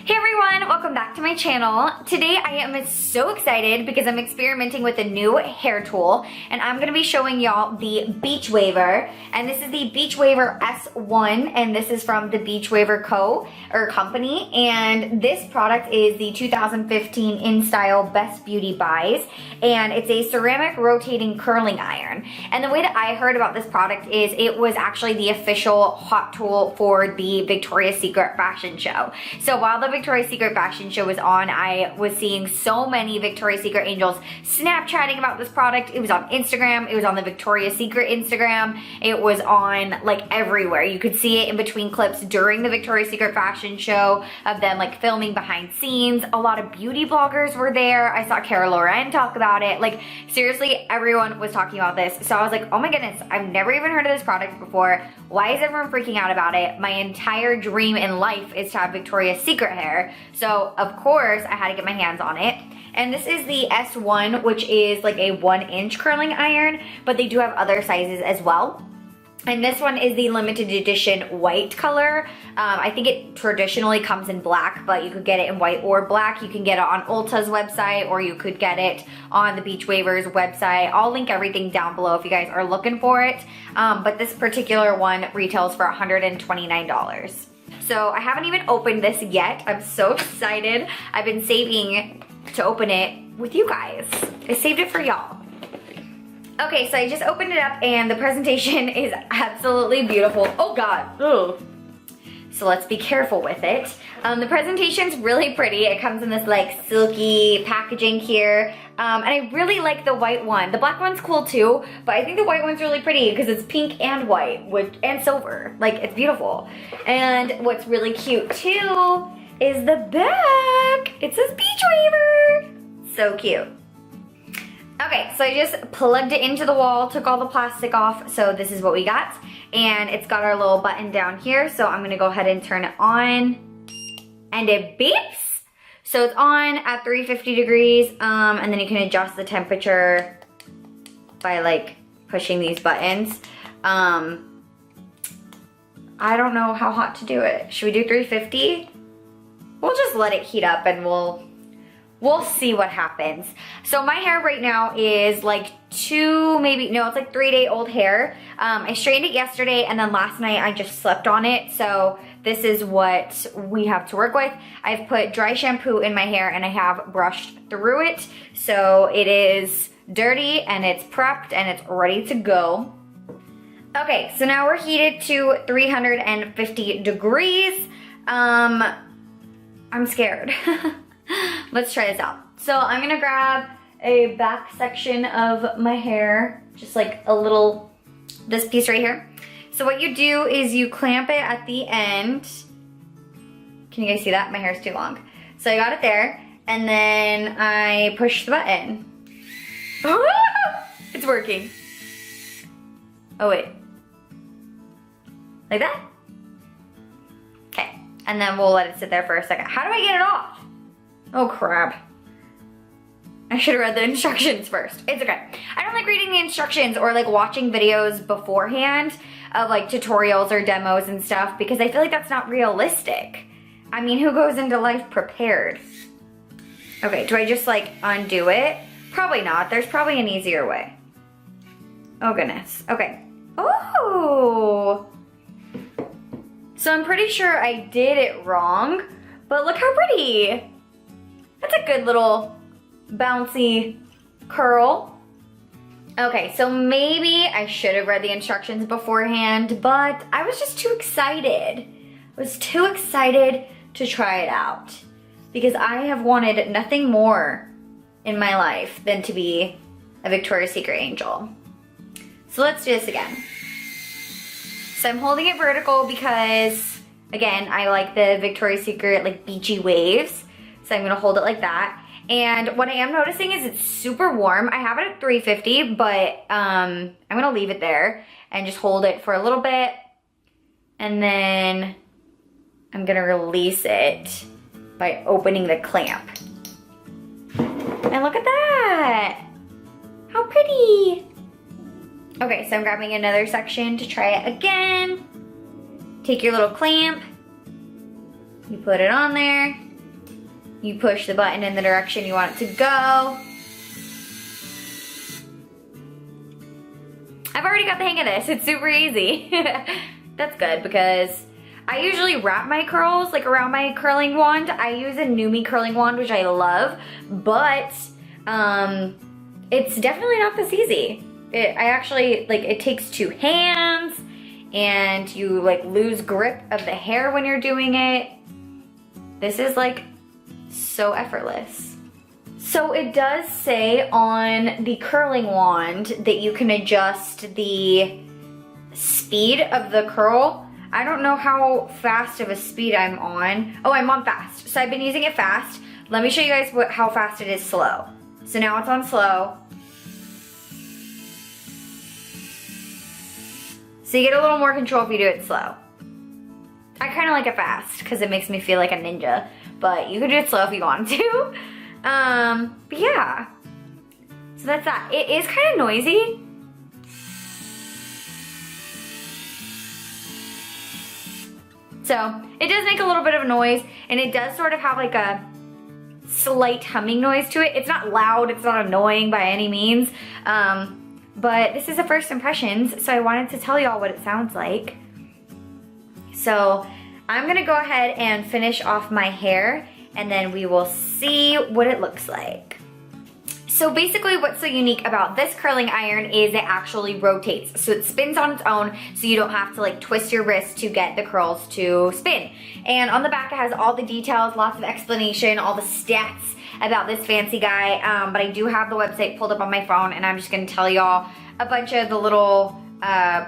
Hey everyone, welcome back to my channel. Today I am so excited because I'm experimenting with a new hair tool and I'm going to be showing y'all the Beachwaver, and this is the Beachwaver S1 and this is from the Beachwaver company, and this product is the 2015 InStyle Best Beauty Buys, and it's a ceramic rotating curling iron. And the way that I heard about this product is it was actually the official hot tool for the Victoria's Secret fashion show. So while the Victoria's Secret fashion show was on, I was seeing so many Victoria's Secret angels Snapchatting about this product. It was on Instagram, it was on the Victoria's Secret Instagram, it was on like everywhere. You could see it in between clips during the Victoria's Secret fashion show of them like filming behind scenes. A lot of beauty bloggers were there. I saw Cara Loren talk about it. Like seriously, everyone was talking about this. So I was like, oh my goodness, I've never even heard of this product before. Why is everyone freaking out about it? My entire dream in life is to have Victoria's Secret hair. So of course I had to get my hands on it. And this is the S1, which is like a 1-inch curling iron, but they do have other sizes as well. And this one is the limited edition white color. I think it traditionally comes in black, but you could get it in white or black. You can get it on Ulta's website, or you could get it on the Beachwaver's website. I'll link everything down below if you guys are looking for it. But this particular one retails for $129. So I haven't even opened this yet. I'm so excited. I've been saving to open it with you guys. I saved it for y'all. Okay, so I just opened it up and the presentation is absolutely beautiful. Oh God, ugh. So let's be careful with it. The presentation's really pretty. It comes in this like silky packaging here. And I really like the white one. The black one's cool too, but I think the white one's really pretty because it's pink and white and silver. Like, it's beautiful. And what's really cute too is the back. It says Beachwaver. So cute. Okay, so I just plugged it into the wall, took all the plastic off, so this is what we got. And it's got our little button down here, so I'm gonna go ahead and turn it on. And it beeps! So it's on at 350 degrees, and then you can adjust the temperature by like pushing these buttons. I don't know how hot to do it. Should we do 350? We'll just let it heat up and we'll see what happens. So my hair right now is like it's like 3-day-old hair. I straightened it yesterday and then last night I just slept on it. So this is what we have to work with. I've put dry shampoo in my hair and I have brushed through it. So it is dirty and it's prepped and it's ready to go. Okay, so now we're heated to 350 degrees. I'm scared. Let's try this out. So I'm gonna grab a back section of my hair, just like this piece right here. So what you do is you clamp it at the end. Can you guys see that? My hair's too long. So I got it there, and then I push the button. It's working. Oh wait. Like that? Okay, and then we'll let it sit there for a second. How do I get it off? Oh crap. I should have read the instructions first. It's okay. I don't like reading the instructions or like watching videos beforehand of like tutorials or demos and stuff because I feel like that's not realistic. I mean, who goes into life prepared? Okay, do I just like undo it? Probably not. There's probably an easier way. Oh goodness. Okay. Oh! So I'm pretty sure I did it wrong, but look how pretty. That's a good little bouncy curl. Okay, so maybe I should have read the instructions beforehand, but I was just too excited. I was too excited to try it out because I have wanted nothing more in my life than to be a Victoria's Secret angel. So let's do this again. So I'm holding it vertical because, again, I like the Victoria's Secret like beachy waves. So I'm gonna hold it like that. And what I am noticing is it's super warm. I have it at 350, but I'm gonna leave it there and just hold it for a little bit. And then I'm gonna release it by opening the clamp. And look at that! How pretty! Okay, so I'm grabbing another section to try it again. Take your little clamp, you put it on there, you push the button in the direction you want it to go. I've already got the hang of this. It's super easy. That's good because I usually wrap my curls like around my curling wand. I use a Numi curling wand, which I love, but it's definitely not this easy. It takes 2 hands and you like lose grip of the hair when you're doing it. This is like so effortless. So it does say on the curling wand that you can adjust the speed of the curl. I don't know how fast of a speed I'm on. Oh, I'm on fast. So I've been using it fast. Let me show you guys how fast it is slow. So now it's on slow. So you get a little more control if you do it slow. I kind of like it fast because it makes me feel like a ninja, but you could do it slow if you want to. But yeah, so that's that. It is kind of noisy. So it does make a little bit of a noise, and it does sort of have like a slight humming noise to it. It's not loud, it's not annoying by any means, but this is the first impressions, so I wanted to tell y'all what it sounds like. So I'm gonna go ahead and finish off my hair, and then we will see what it looks like. So basically what's so unique about this curling iron is it actually rotates. So it spins on its own, so you don't have to like twist your wrist to get the curls to spin. And on the back it has all the details, lots of explanation, all the stats about this fancy guy. But I do have the website pulled up on my phone, and I'm just gonna tell y'all a bunch of the little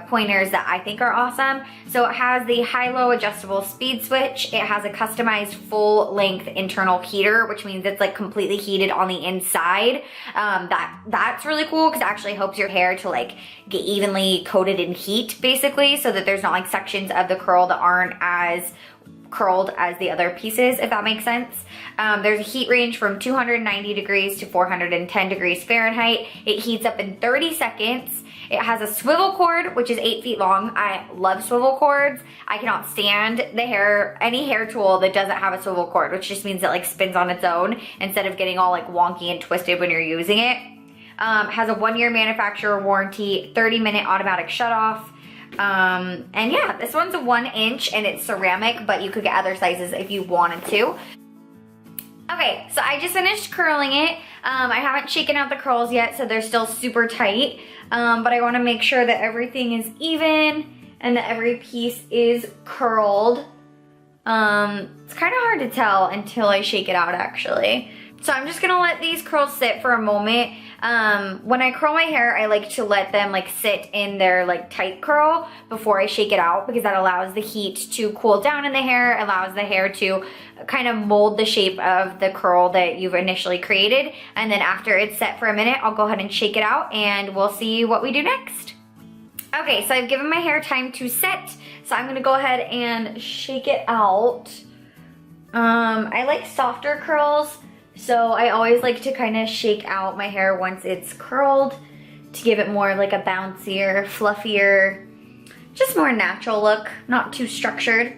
pointers that I think are awesome. So it has the high-low adjustable speed switch. It has a customized full-length internal heater, which means it's like completely heated on the inside. That's really cool because it actually helps your hair to like get evenly coated in heat, basically, so that there's not like sections of the curl that aren't as curled as the other pieces, if that makes sense. There's a heat range from 290 degrees to 410 degrees Fahrenheit. It heats up in 30 seconds. It has a swivel cord, which is 8 feet long. I love swivel cords. I cannot stand any hair tool that doesn't have a swivel cord, which just means it like spins on its own instead of getting all like wonky and twisted when you're using it. Has a 1-year manufacturer warranty, 30-minute automatic shutoff. And yeah, this one's a 1 inch and it's ceramic, but you could get other sizes if you wanted to. Okay, so I just finished curling it. I haven't shaken out the curls yet, so they're still super tight. But I wanna make sure that everything is even and that every piece is curled. It's kinda hard to tell until I shake it out, actually. So I'm just gonna let these curls sit for a moment. When I curl my hair, I like to let them like sit in their like tight curl before I shake it out, because that allows the heat to cool down in the hair, allows the hair to kind of mold the shape of the curl that you've initially created. And then after it's set for a minute, I'll go ahead and shake it out and we'll see what we do next. Okay, so I've given my hair time to set, so I'm gonna go ahead and shake it out. I like softer curls, so I always like to kind of shake out my hair once it's curled to give it more like a bouncier, fluffier, just more natural look, not too structured.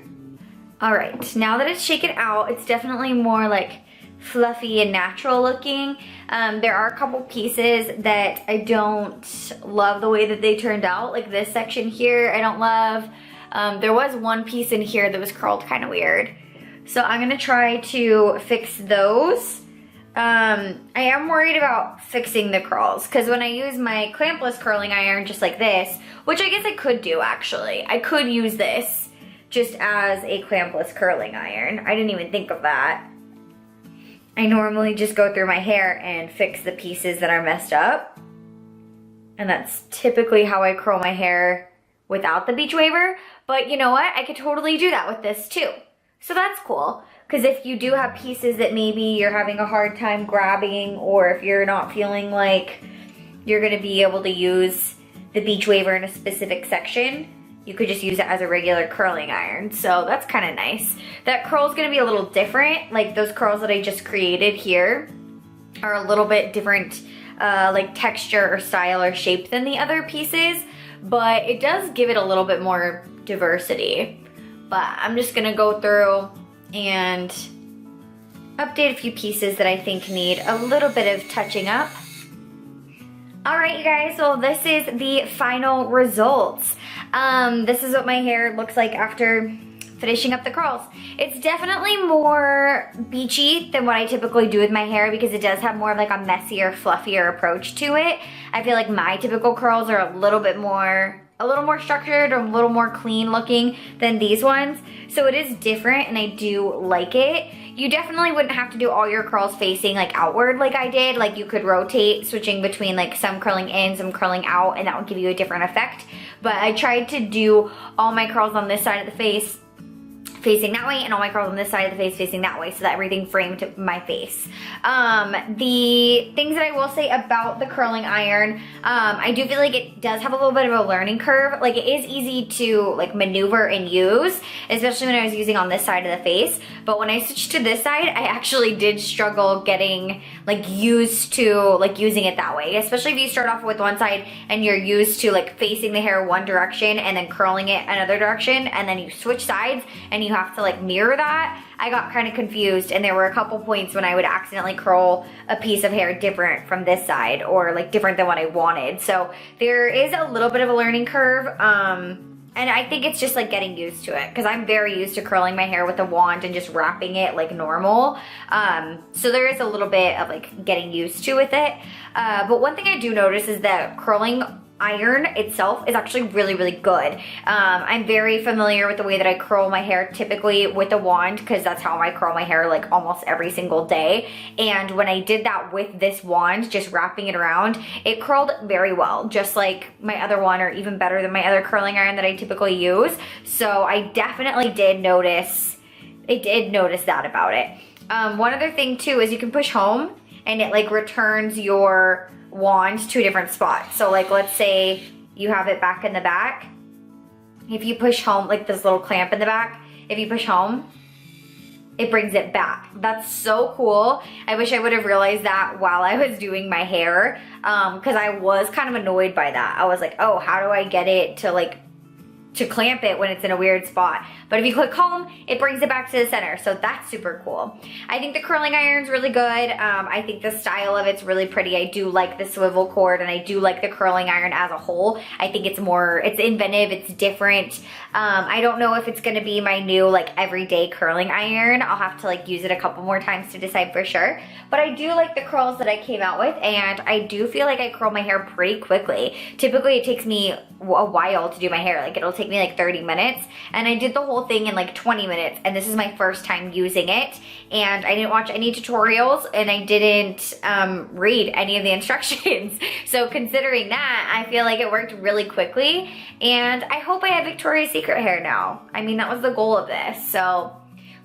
All right, now that it's shaken out, it's definitely more like fluffy and natural looking. There are a couple pieces that I don't love the way that they turned out, like this section here I don't love. There was one piece in here that was curled kind of weird. So I'm gonna try to fix those. I am worried about fixing the curls because when I use my clampless curling iron just like this, which I guess I could do actually. I could use this just as a clampless curling iron. I didn't even think of that. I normally just go through my hair and fix the pieces that are messed up. And that's typically how I curl my hair without the Beachwaver. But you know what? I could totally do that with this too. So that's cool. Because if you do have pieces that maybe you're having a hard time grabbing, or if you're not feeling like you're gonna be able to use the Beachwaver in a specific section, you could just use it as a regular curling iron. So that's kind of nice. That curl's gonna be a little different. Like those curls that I just created here are a little bit different like texture or style or shape than the other pieces, but it does give it a little bit more diversity. But I'm just gonna go through and update a few pieces that I think need a little bit of touching up. Alright you guys, so this is the final results. This is what my hair looks like after finishing up the curls. It's definitely more beachy than what I typically do with my hair because it does have more of like a messier, fluffier approach to it. I feel like my typical curls are a little more structured or a little more clean looking than these ones. So it is different and I do like it. You definitely wouldn't have to do all your curls facing like outward like I did. Like you could rotate, switching between like some curling in, some curling out, and that would give you a different effect. But I tried to do all my curls on this side of the face facing that way and all my curls on this side of the face facing that way so that everything framed my face. The things that I will say about the curling iron, I do feel like it does have a little bit of a learning curve. Like it is easy to like maneuver and use, especially when I was using on this side of the face. But when I switched to this side, I actually did struggle getting like used to like using it that way. Especially if you start off with one side and you're used to like facing the hair one direction and then curling it another direction, and then you switch sides and you have to like mirror that. I got kind of confused and there were a couple points when I would accidentally curl a piece of hair different from this side or like different than what I wanted. So there is a little bit of a learning curve. And I think it's just like getting used to it because I'm very used to curling my hair with a wand and just wrapping it like normal. So there is a little bit of like getting used to with it. But one thing I do notice is that curling iron itself is actually really, really good. I'm very familiar with the way that I curl my hair typically with a wand because that's how I curl my hair like almost every single day. And when I did that with this wand, just wrapping it around, it curled very well, just like my other one or even better than my other curling iron that I typically use. So I definitely did notice that about it. One other thing too is you can push home and it like returns your wand to a different spot. So like let's say you have it back in the back. If you push home, like this little clamp in the back, if you push home, it brings it back. That's so cool. I wish I would have realized that while I was doing my hair because I was kind of annoyed by that. I was like, oh, how do I get it to like to clamp it when it's in a weird spot? But if you click home, it brings it back to the center. So that's super cool. I think the curling iron's really good. I think the style of it's really pretty. I do like the swivel cord and I do like the curling iron as a whole. I think it's inventive, it's different. I don't know if it's gonna be my new like everyday curling iron. I'll have to like use it a couple more times to decide for sure. But I do like the curls that I came out with and I do feel like I curl my hair pretty quickly. Typically it takes me a while to do my hair. Like it'll take me like 30 minutes and I did the whole thing in like 20 minutes and this is my first time using it and I didn't watch any tutorials and I didn't read any of the instructions. So considering that, I feel like it worked really quickly and I hope I have Victoria's Secret hair now. I mean, that was the goal of this. So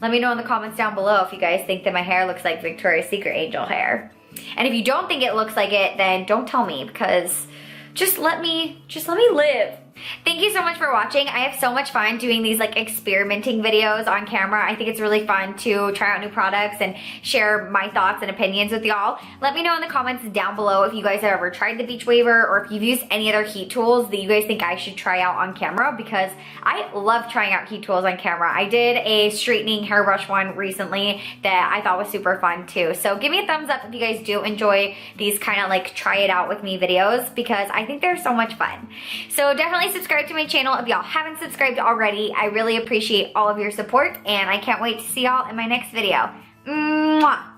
let me know in the comments down below if you guys think that my hair looks like Victoria's Secret angel hair. And if you don't think it looks like it, then don't tell me because just let me live. Thank you so much for watching. I have so much fun doing these like experimenting videos on camera. I think it's really fun to try out new products and share my thoughts and opinions with y'all. Let me know in the comments down below if you guys have ever tried the Beachwaver or if you've used any other heat tools that you guys think I should try out on camera because I love trying out heat tools on camera. I did a straightening hairbrush one recently that I thought was super fun too. So give me a thumbs up if you guys do enjoy these kind of like try it out with me videos because I think they're so much fun. So definitely subscribe to my channel if y'all haven't subscribed already. I really appreciate all of your support and I can't wait to see y'all in my next video. Mwah!